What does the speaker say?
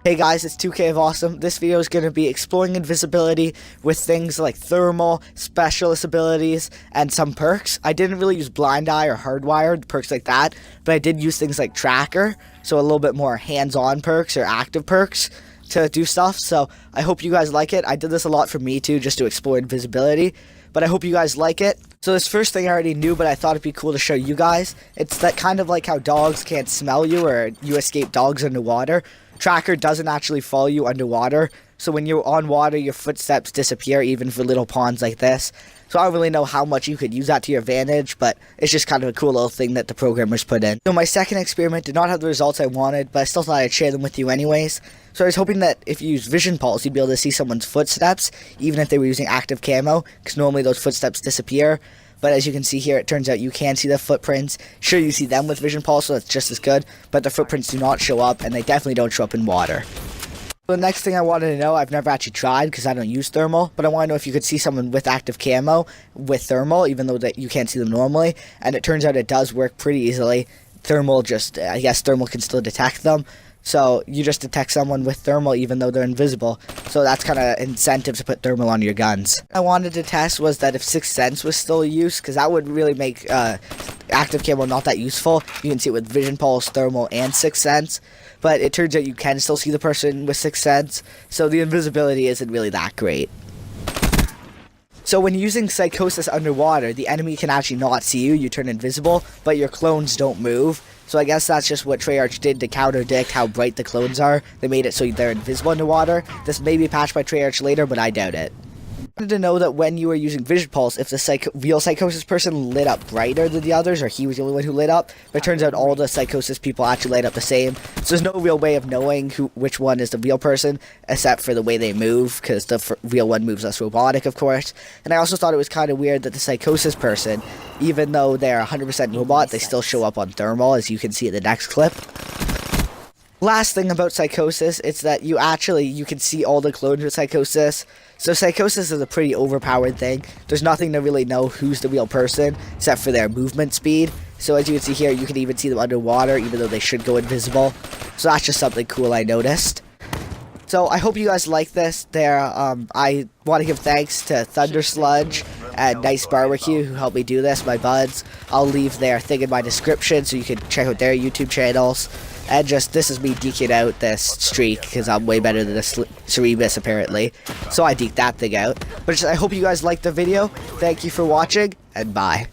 Hey guys, it's 2K of Awesome. This video is going to be exploring invisibility with things like thermal, specialist abilities, and some perks. I didn't really use blind eye or hardwired perks like that, but I did use things like tracker, so a little bit more hands-on perks or active perks to do stuff. So I hope you guys like it. I did this a lot for me too, just to explore invisibility, but I hope you guys like it. So this first thing I already knew, but I thought it'd be cool to show you guys. It's that kind of like how dogs can't smell you or you escape dogs underwater. Tracker doesn't actually follow you underwater, so when you're on water, your footsteps disappear, even for little ponds like this. So I don't really know how much you could use that to your advantage, but it's just kind of a cool little thing that the programmers put in. So my second experiment did not have the results I wanted, but I still thought I'd share them with you anyways. So I was hoping that if you use vision pulse, you'd be able to see someone's footsteps, even if they were using active camo, because normally those footsteps disappear. But as you can see here, it turns out you can see the footprints. Sure, you see them with vision pulse, so that's just as good, but the footprints do not show up, and they definitely don't show up in water. The next thing I wanted to know, I've never actually tried because I don't use thermal, but I want to know if you could see someone with active camo with thermal, even though that you can't see them normally, and it turns out it does work pretty easily. Thermal just, I guess thermal can still detect them. So you just detect someone with thermal even though they're invisible. So that's kind of incentive to put thermal on your guns. I wanted to test was that if Sixth Sense was still used, because that would really make active camo not that useful. You can see it with Vision Pulse, Thermal, and Sixth Sense. But it turns out you can still see the person with Sixth Sense. So the invisibility isn't really that great. So when using Psychosis underwater, the enemy can actually not see you, you turn invisible, but your clones don't move. So I guess that's just what Treyarch did to counterdict how bright the clones are. They made it so they're invisible underwater. This may be patched by Treyarch later, but I doubt it. I wanted to know that when you were using Vision Pulse, if the real Psychosis person lit up brighter than the others, or he was the only one who lit up. But it turns out all the Psychosis people actually light up the same. So there's no real way of knowing which one is the real person, except for the way they move, because the real one moves less robotic, of course. And I also thought it was kind of weird that the Psychosis person, even though they're 100% robot, they still show up on thermal, as you can see in the next clip. Last thing about Psychosis, it's that you can see all the clones with Psychosis. So Psychosis is a pretty overpowered thing. There's nothing to really know who's the real person, except for their movement speed. So as you can see here, you can even see them underwater, even though they should go invisible. So that's just something cool I noticed. So I hope you guys like this. I want to give thanks to Thunder Sludge and Nice Barbecue who helped me do this, my buds. I'll leave their thing in my description so you can check out their YouTube channels. And just, this is me deking out this streak, because I'm way better than this Cerebus, apparently. So I deked that thing out. But I hope you guys liked the video. Thank you for watching, and bye.